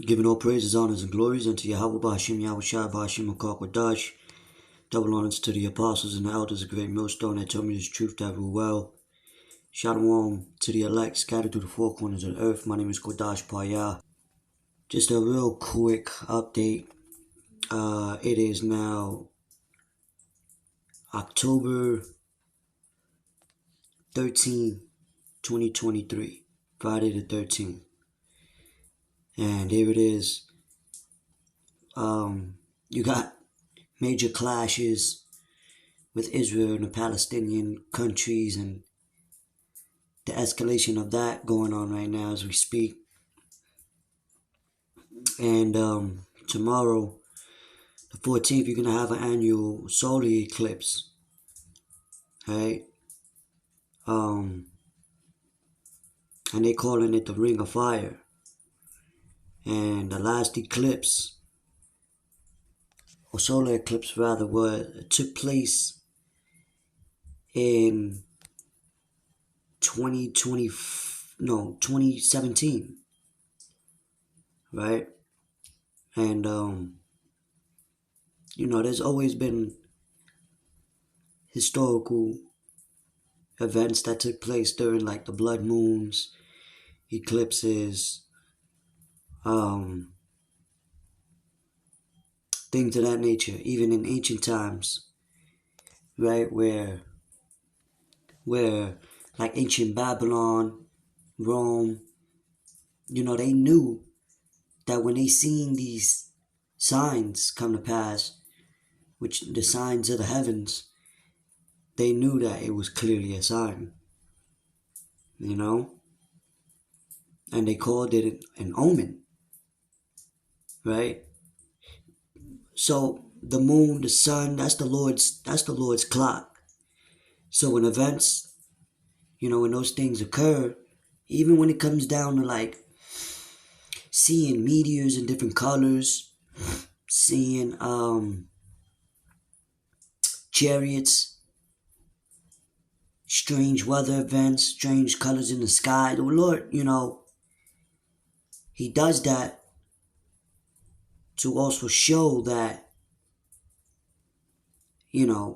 Giving all praises, honors, and glories unto Yahweh Ba'ashim Yahweh Shai Ba'ashim Akakwadash. Double honors to the apostles and the elders, a great millstone that told me this truth that rule well. Shalom to the elect scattered through the four corners of the earth. My name is Kodash Paya. Just a real quick update. It is now October 13, 2023. Friday the 13th. And here it is. You got major clashes with Israel and the Palestinian countries and the escalation of that going on right now as we speak. And tomorrow, the 14th, you're going to have an annual solar eclipse. Right? And they're calling it the Ring of Fire. And the last eclipse, or solar eclipse rather, took place in 2017, right? And there's always been historical events that took place during like the blood moons, eclipses, things of that nature, even in ancient times, right? Where like ancient Babylon, Rome, they knew that when they seen these signs come to pass, which the signs of the heavens, they knew that it was clearly a sign, and they called it an omen, right? So the moon, the sun, that's the Lord's clock. So when events, when those things occur, even when it comes down to like seeing meteors in different colors, seeing chariots, strange weather events, strange colors in the sky, the Lord, He does that to also show that, the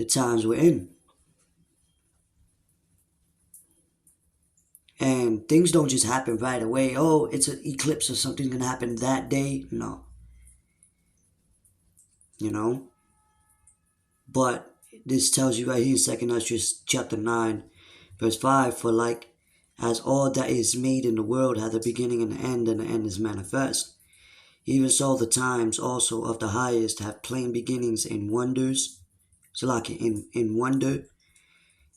times we're in. And things don't just happen right away. Oh, it's an eclipse or something's going to happen that day. No. But this tells you right here in 2 Esdras chapter 9, verse 5, for like as all that is made in the world hath a beginning and an end, and the end is manifest. Even so the times also of the highest have plain beginnings in wonders, so like in wonder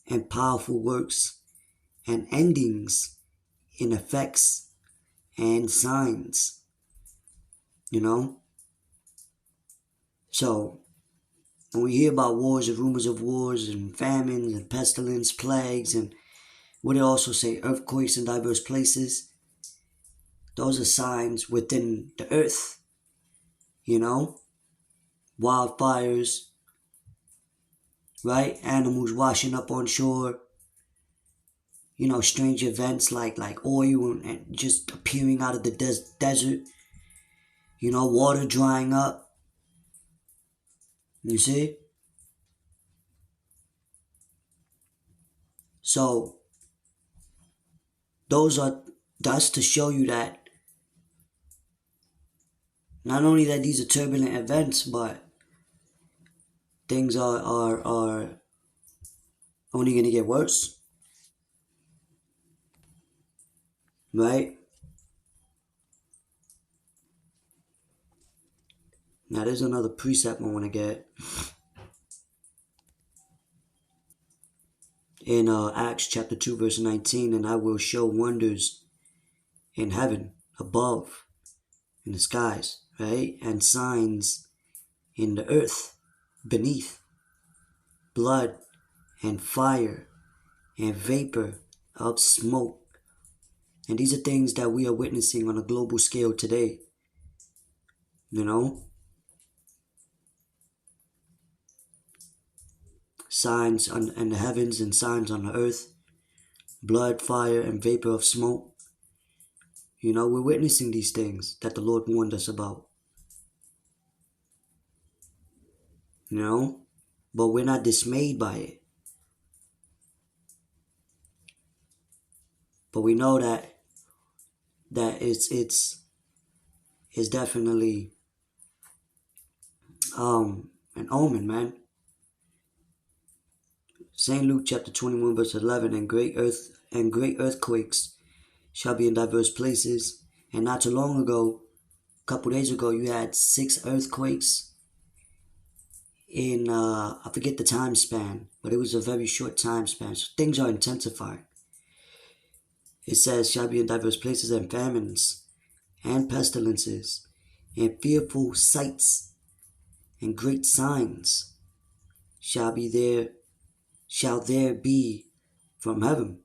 and powerful works, and endings in effects and signs. So when we hear about wars and rumors of wars and famines and pestilence, plagues, and what it also say, earthquakes in diverse places, those are signs within the earth. Wildfires, right? Animals washing up on shore. Strange events like oil and just appearing out of the desert. Water drying up. You see? So, that's to show you that not only that these are turbulent events, but things are only going to get worse. Right? Now, there's another precept I want to get. In Acts chapter 2, verse 19, and I will show wonders in heaven, above, in the skies, right? And signs in the earth, beneath, blood and fire and vapor of smoke. And these are things that we are witnessing on a global scale today. Signs in the heavens and signs on the earth. Blood, fire, and vapor of smoke. We're witnessing these things that the Lord warned us about. But we're not dismayed by it. But we know that it's definitely an omen, man. St. Luke chapter 21 verse 11, and great earthquakes shall be in diverse places. And not too long ago, a couple days ago, you had 6 earthquakes in I forget the time span, but it was a very short time span. So things are intensifying. It says shall be in diverse places, and famines and pestilences and fearful sights and great signs shall there be from heaven.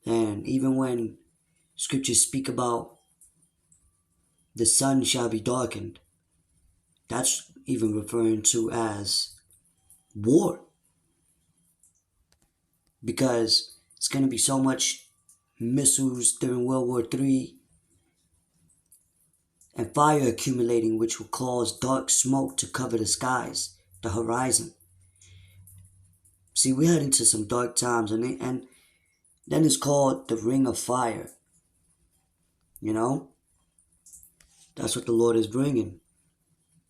And even when scriptures speak about the sun shall be darkened, that's even referring to as war. Because it's going to be so much missiles during World War III and fire accumulating, which will cause dark smoke to cover the skies, the horizon. See, we're heading to some dark times, and then it's called the Ring of Fire. That's what the Lord is bringing.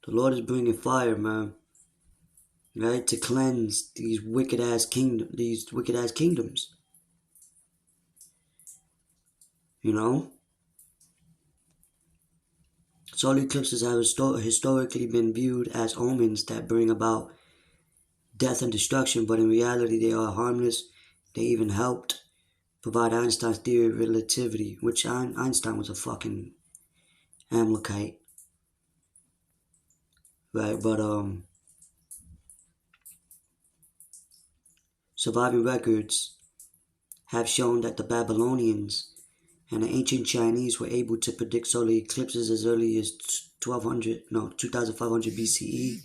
The Lord is bringing fire, man, right, to cleanse these wicked ass kingdoms. Solar eclipses have historically been viewed as omens that bring about death and destruction, but in reality they are harmless. They even helped provide Einstein's theory of relativity, which Einstein was a fucking Amalekite, right? But surviving records have shown that the Babylonians and the ancient Chinese were able to predict solar eclipses as early as 2500 BCE.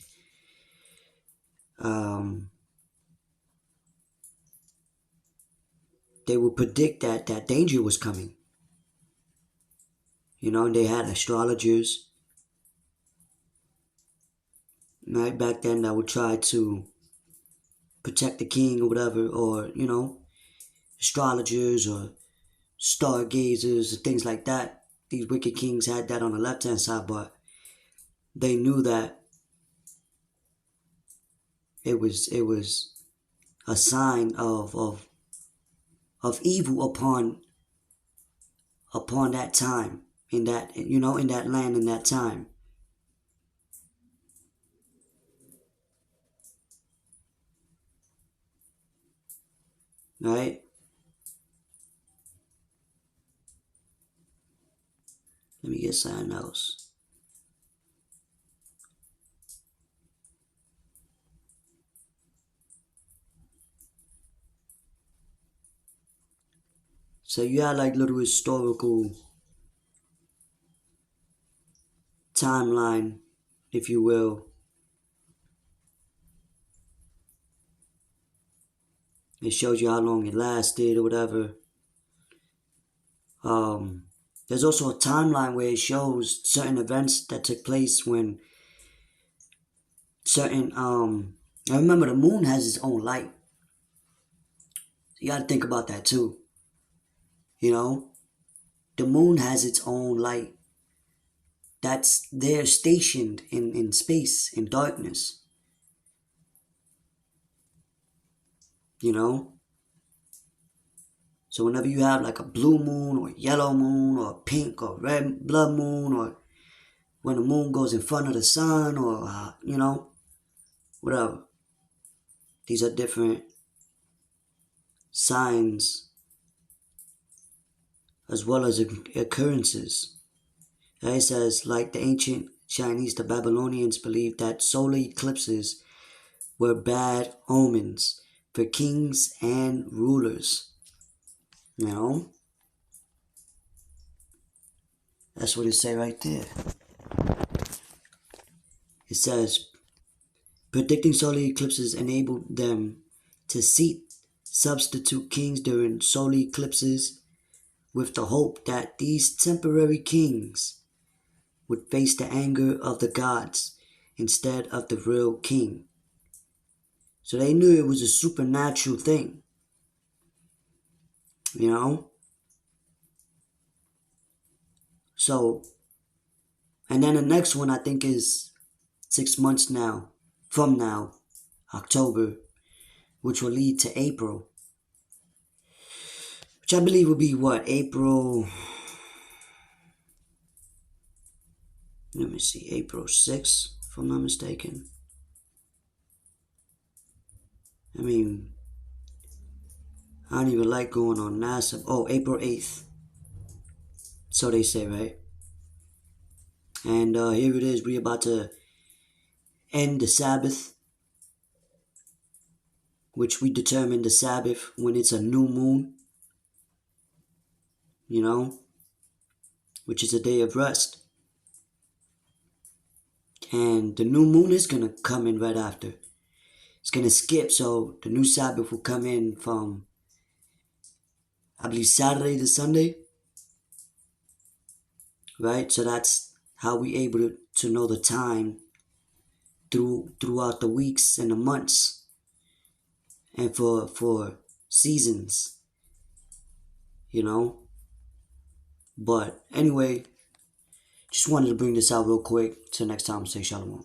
They would predict that danger was coming. And they had astrologers, right, back then that would try to protect the king or whatever, or, astrologers or stargazers and things like that. These wicked kings had that on the left-hand side, but they knew that it was a sign of evil upon that time, in that land, in that time. Right? Let me get something else. So you had like little historical timeline, if you will. It shows you how long it lasted or whatever. There's also a timeline where it shows certain events that took place when certain I remember the moon has its own light. You gotta think about that too. The moon has its own light. That's there stationed in space, in darkness. So whenever you have like a blue moon or yellow moon or pink or red blood moon, or when the moon goes in front of the sun, or whatever, these are different signs as well as occurrences. It says, like the ancient Chinese, the Babylonians believed that solar eclipses were bad omens for kings and rulers. That's what it say right there. It says, predicting solar eclipses enabled them to seat substitute kings during solar eclipses, with the hope that these temporary kings would face the anger of the gods instead of the real king. So they knew it was a supernatural thing, you know? So, and then the next one I think is 6 months from now, October, which will lead to April, which I believe will be what, April, let me see, April 6th, if I'm not mistaken. I mean, I don't even like going on NASA. Oh, April 8th. So they say, right? And here it is. We're about to end the Sabbath, which we determine the Sabbath when it's a new moon, you know, which is a day of rest. And the new moon is going to come in right after. It's going to skip, so the new Sabbath will come in from, I believe, Saturday to Sunday, right? So that's how we able to know the time throughout the weeks and the months and for seasons, you know. But anyway, just wanted to bring this out real quick. Till next time, say shalom.